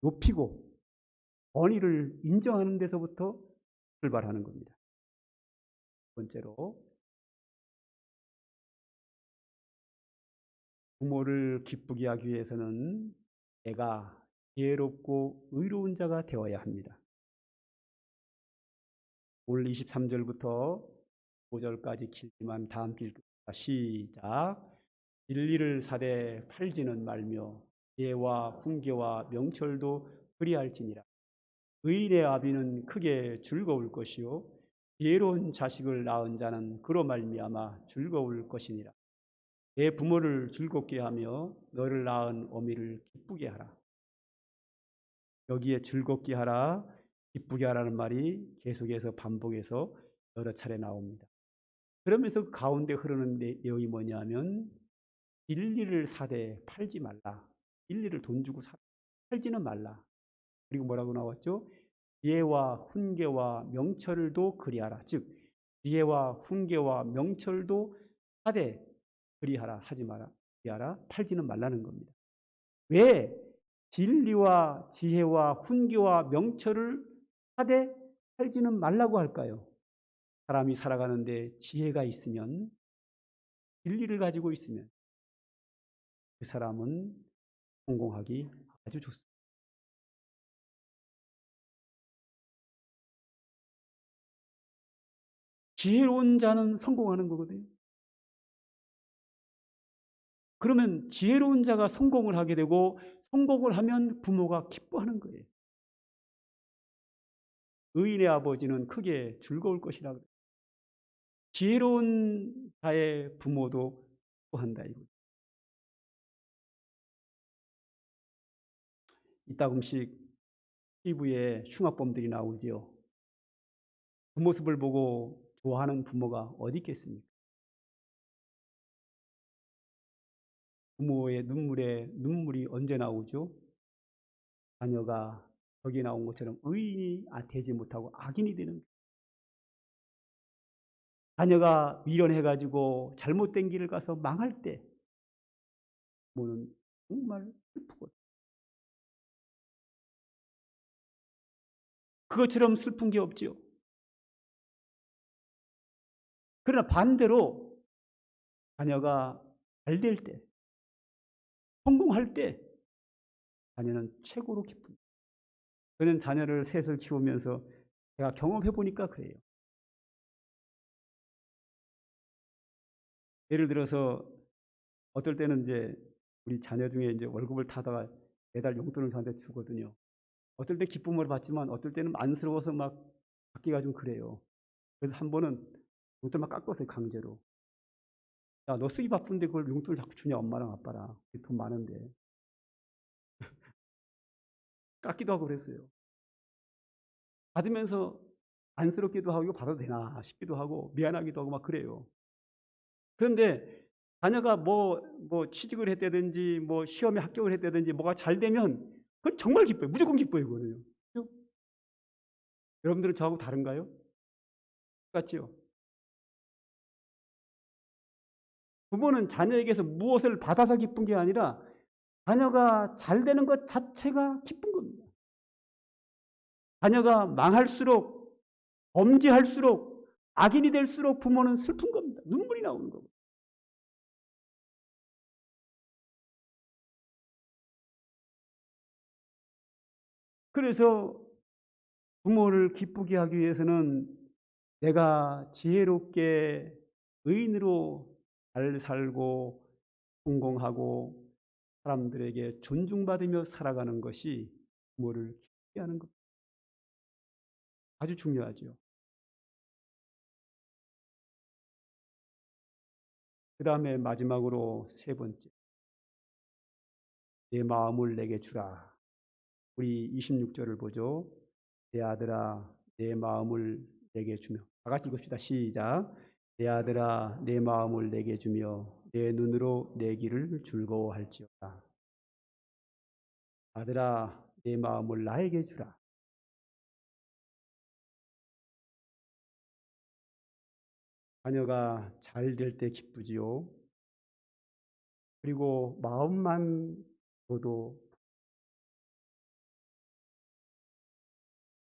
높이고 권위를 인정하는 데서부터 출발하는 겁니다. 두 번째로, 부모를 기쁘게 하기 위해서는 내가 지혜롭고 의로운 자가 되어야 합니다. 오늘 23절부터 5절까지 길지만 다 함께 읽겠습니다. 시작. 진리를 사되 팔지는 말며 지혜와 훈계와 명철도 그리할지니라. 의인의 아비는 크게 즐거울 것이요 지혜로운 자식을 낳은 자는 그로 말미암아 즐거울 것이니라. 내 부모를 즐겁게 하며 너를 낳은 어미를 기쁘게 하라. 여기에 즐겁게 하라, 기쁘게 하라는 말이 계속해서 반복해서 여러 차례 나옵니다. 그러면서 그 가운데 흐르는 내용이 뭐냐면 진리를 사되 팔지 말라. 진리를 돈 주고 팔지는 말라. 그리고 뭐라고 나왔죠? 지혜와 훈계와 명철도 그리하라. 즉 지혜와 훈계와 명철도 사되 그리하라, 하지 마라, 그리하라, 팔지는 말라는 겁니다. 왜 진리와 지혜와 훈계와 명철을 사되 팔지는 말라고 할까요? 사람이 살아가는데 지혜가 있으면, 진리를 가지고 있으면 그 사람은 성공하기 아주 좋습니다. 지혜로운 자는 성공하는 거거든요. 그러면 지혜로운 자가 성공을 하게 되고 성공을 하면 부모가 기뻐하는 거예요. 의인의 아버지는 크게 즐거울 것이라 그래요. 지혜로운 자의 부모도 기뻐한다 이거죠. 이따금씩 TV에 흉악범들이 나오죠. 그 모습을 보고 좋아하는 부모가 어디 있겠습니까? 부모의 눈물이 언제 나오죠? 자녀가 여기 나온 것처럼 의인이 되지 못하고 악인이 되는 거예요. 자녀가 미련해가지고 잘못된 길을 가서 망할 때 부모는 정말 슬프거든요. 그것처럼 슬픈 게 없지요. 그러나 반대로 자녀가 잘 될 때, 성공할 때 자녀는 최고로 기쁩니다. 저는 자녀를 셋을 키우면서 제가 경험해 보니까 그래요. 예를 들어서 어떨 때는 이제 우리 자녀 중에 이제 월급을 타다가 매달 용돈을 저한테 주거든요. 어떨 때 기쁨을 받지만 어떨 때는 안쓰러워서 막 받기가 좀 그래요. 그래서 한 번은 용돈 막 깎았어요, 강제로. 야, 너 쓰기 바쁜데 그걸 용돈을 자꾸 주냐, 엄마랑 아빠랑. 돈 많은데. 깎기도 하고 그랬어요. 받으면서 안쓰럽기도 하고 이거 받아도 되나 싶기도 하고 미안하기도 하고 막 그래요. 그런데 자녀가 뭐 취직을 했다든지 뭐 시험에 합격을 했다든지 뭐가 잘 되면 그건 정말 기뻐요. 무조건 기뻐요, 그거는요. 그죠? 여러분들은 저하고 다른가요? 똑같지요? 부모는 자녀에게서 무엇을 받아서 기쁜 게 아니라 자녀가 잘 되는 것 자체가 기쁜 겁니다. 자녀가 망할수록, 범죄할수록, 악인이 될수록 부모는 슬픈 겁니다. 눈물이 나오는 거고. 그래서 부모를 기쁘게 하기 위해서는 내가 지혜롭게 의인으로 잘 살고 성공하고 사람들에게 존중받으며 살아가는 것이 부모를 기쁘게 하는 것. 아주 중요하죠. 그 다음에 마지막으로 세 번째. 내 마음을 내게 주라. 우리 26절을 보죠. 내 아들아 내 마음을 내게 주며. 다 같이 읽읍시다. 시작. 내 아들아 내 마음을 내게 주며 내 눈으로 내 길을 즐거워할지어다. 아들아 내 마음을 나에게 주라. 자녀가 잘 될 때 기쁘지요. 그리고 마음만 줘도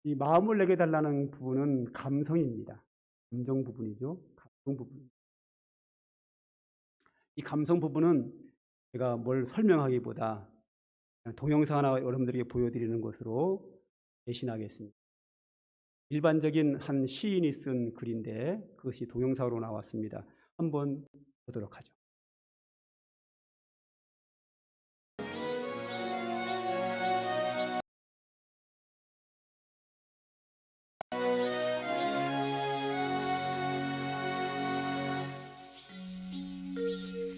이 마음을 내게 달라는 부분은 감성입니다. 감정 부분이죠. 감성 부분. 이 감성 부분은 제가 뭘 설명하기보다 그냥 동영상 하나 여러분들에게 보여드리는 것으로 대신하겠습니다. 일반적인 한 시인이 쓴 글인데 그것이 동영상으로 나왔습니다. 한번 보도록 하죠.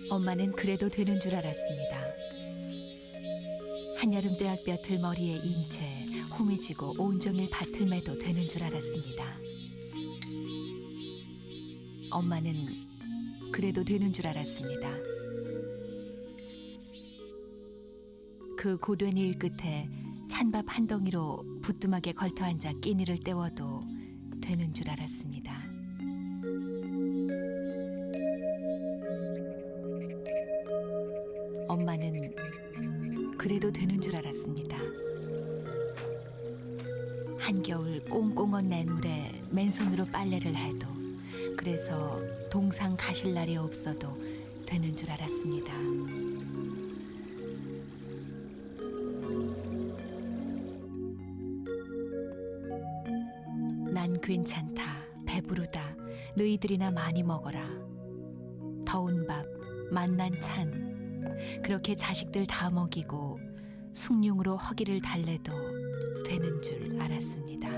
엄마는 그래도 되는 줄 알았습니다. 한여름 떼약볕을 머리에 인 채 홈이 쥐고 온종일 밭을 매도 되는 줄 알았습니다. 엄마는 그래도 되는 줄 알았습니다. 그 고된 일 끝에 찬밥 한 덩이로 부뚜막에 걸터 앉아 끼니를 때워도 되는 줄 알았습니다. 엄마는 그래도 되는 줄 알았습니다. 한겨울 꽁꽁 언 물에 맨손으로 빨래를 해도, 그래서 동상 가실 날이 없어도 되는 줄 알았습니다. 난 괜찮다, 배부르다, 너희들이나 많이 먹어라. 더운 밥, 맛난 찬, 그렇게 자식들 다 먹이고 숭늉으로 허기를 달래도 되는 줄 알았습니다.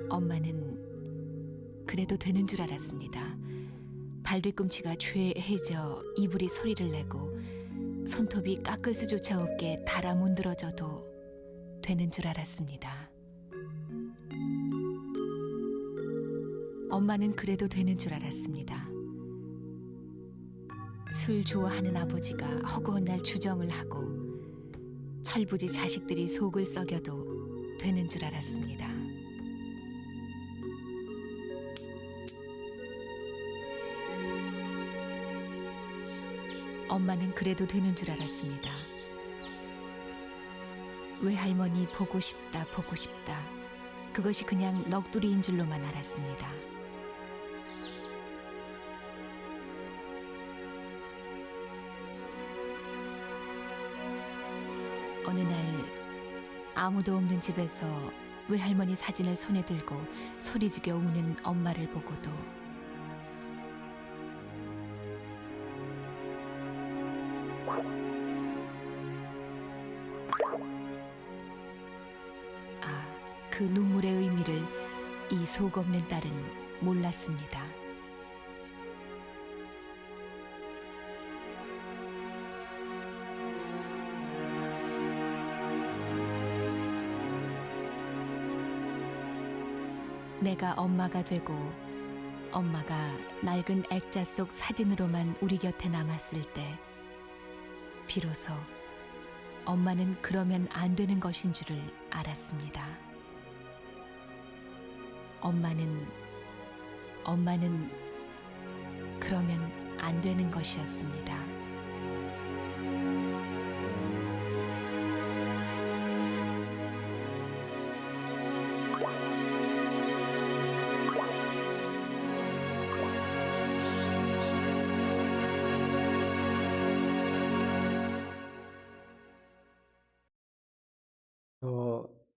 엄마는 그래도 되는 줄 알았습니다. 발뒤꿈치가 죄해져 이불이 소리를 내고 손톱이 깎을 수조차 없게 달아 문드러져도 되는 줄 알았습니다. 엄마는 그래도 되는 줄 알았습니다. 술 좋아하는 아버지가 허구한 날 주정을 하고 철부지 자식들이 속을 썩여도 되는 줄 알았습니다. 엄마는 그래도 되는 줄 알았습니다. 외할머니 보고 싶다, 보고 싶다. 그것이 그냥 넋두리인 줄로만 알았습니다. 어느 날 아무도 없는 집에서 외할머니 사진을 손에 들고 소리지겨 우는 엄마를 보고도 그 눈물의 의미를 이 속 없는 딸은 몰랐습니다. 내가 엄마가 되고 엄마가 낡은 액자 속 사진으로만 우리 곁에 남았을 때 비로소 엄마는 그러면 안 되는 것인 줄을 알았습니다. 엄마는 그러면 안 되는 것이었습니다.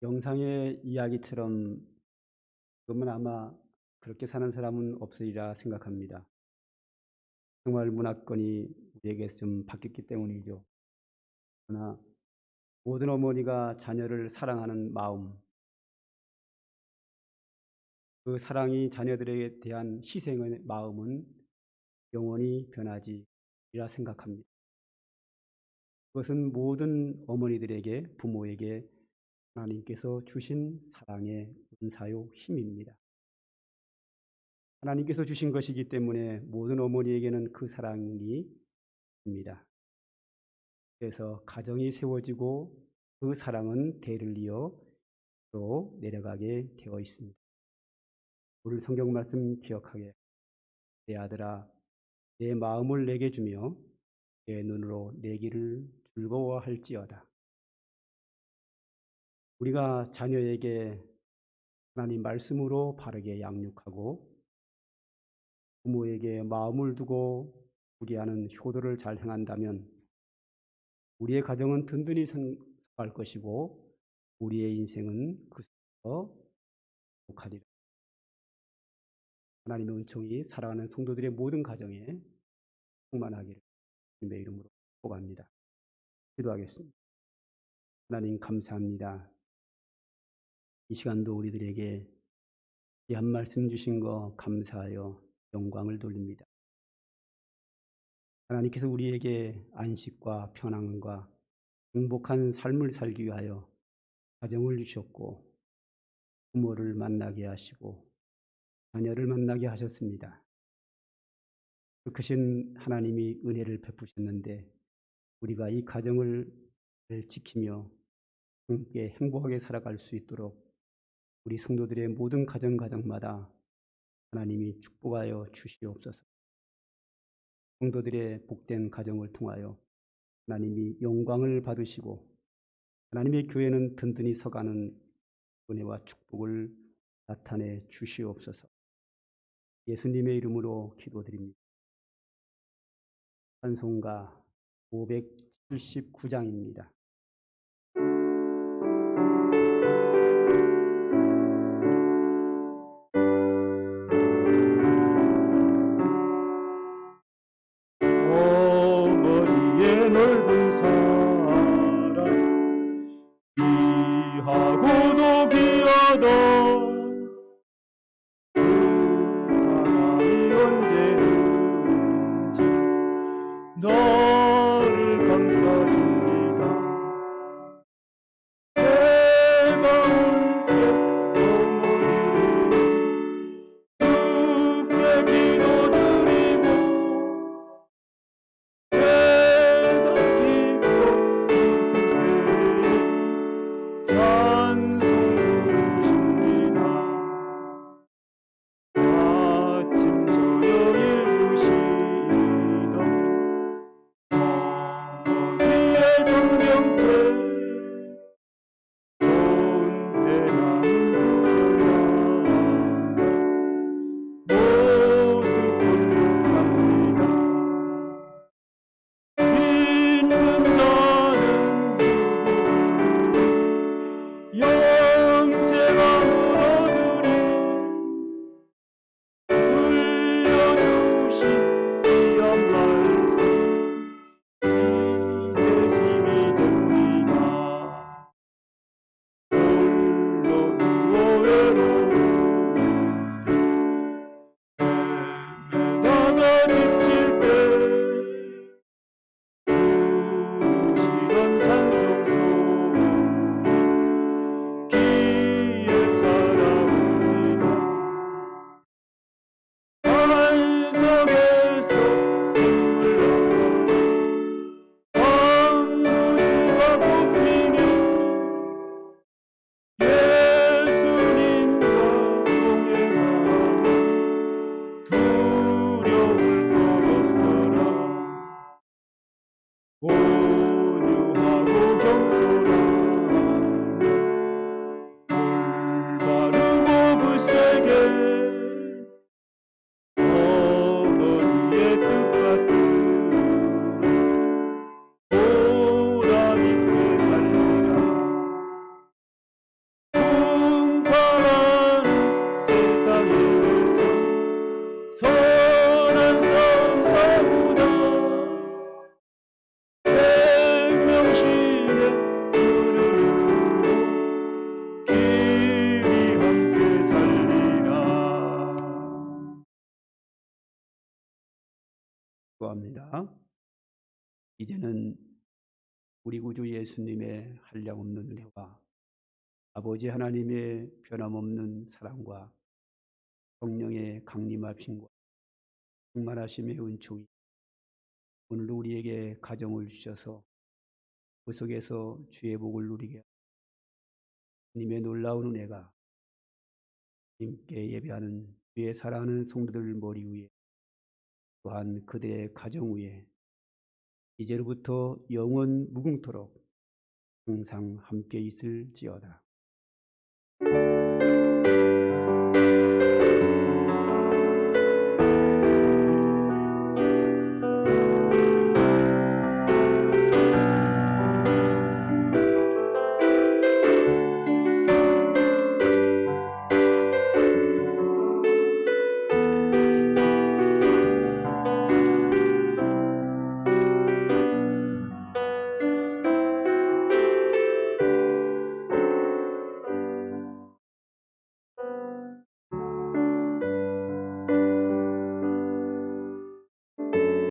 영상의 이야기처럼 지금은 아마 그렇게 사는 사람은 없으리라 생각합니다. 생활 문화권이 우리에게서 좀 바뀌었기 때문이죠. 그러나 모든 어머니가 자녀를 사랑하는 마음, 그 사랑이 자녀들에 대한 희생의 마음은 영원히 변하지라 생각합니다. 그것은 모든 어머니들에게, 부모에게 하나님께서 주신 사랑의 은사요 힘입니다. 하나님께서 주신 것이기 때문에 모든 어머니에게는 그 사랑이 있습니다. 그래서 가정이 세워지고 그 사랑은 대를 이어 또 내려가게 되어 있습니다. 오늘 성경 말씀 기억하게, 내 아들아 내 마음을 내게 주며 내 눈으로 내 길을 즐거워할지어다. 우리가 자녀에게 하나님 말씀으로 바르게 양육하고 부모에게 마음을 두고 우리하는 효도를 잘 행한다면 우리의 가정은 든든히 성할 것이고 우리의 인생은 그 속에서 행복하리라. 하나님의 은총이 사랑하는 성도들의 모든 가정에 충만하기를 주님의 이름으로 축복합니다. 기도하겠습니다. 하나님 감사합니다. 이 시간도 우리들에게 귀한 말씀 주신 거 감사하여 영광을 돌립니다. 하나님께서 우리에게 안식과 편안과 행복한 삶을 살기 위하여 가정을 주셨고 부모를 만나게 하시고 자녀를 만나게 하셨습니다. 그 크신 하나님이 은혜를 베푸셨는데 우리가 이 가정을 지키며 함께 행복하게 살아갈 수 있도록 우리 성도들의 모든 가정마다 하나님이 축복하여 주시옵소서. 성도들의 복된 가정을 통하여 하나님이 영광을 받으시고 하나님의 교회는 든든히 서가는 은혜와 축복을 나타내 주시옵소서. 예수님의 이름으로 기도드립니다. 찬송가 579장입니다. 어머니의 넓은 사랑 귀하고도 귀하다. 그 사랑이 언제든지 너를 감싸줍니다. 내가 올 때 어머니를 주께 기도드리고 내가 기뻐 웃을 때 찬송 부르십니다. 헤매다가 지칠 때 부르시던 찬송 속 귀에 살아옵니다. 반석에서 샘물 나와 방부지가 꽃피니 예수님과 동행하며 두려울 것 없어라. 온유하고 겸손한 올바르고 굳세게 어머니의 뜻 같은 보람 있게 살리라. 풍파하는 세상에서 선한 싸움 싸우다 생명신의 흐르는 길이 함께 살리라. 기도합니다. 이제는 우리 구주 예수님의 한량없는 은혜와 아버지 하나님의 변함없는 사랑과 성령의 강림하심과 충만하심의 은총이 오늘도 우리에게 가정을 주셔서 그 속에서 주의 복을 누리게 하고 주님의 놀라운 은혜가 주님께 예배하는 주의 사랑하는 성도들 머리 위에 또한 그들의 가정 위에 이제로부터 영원 무궁토록 항상 함께 있을지어다.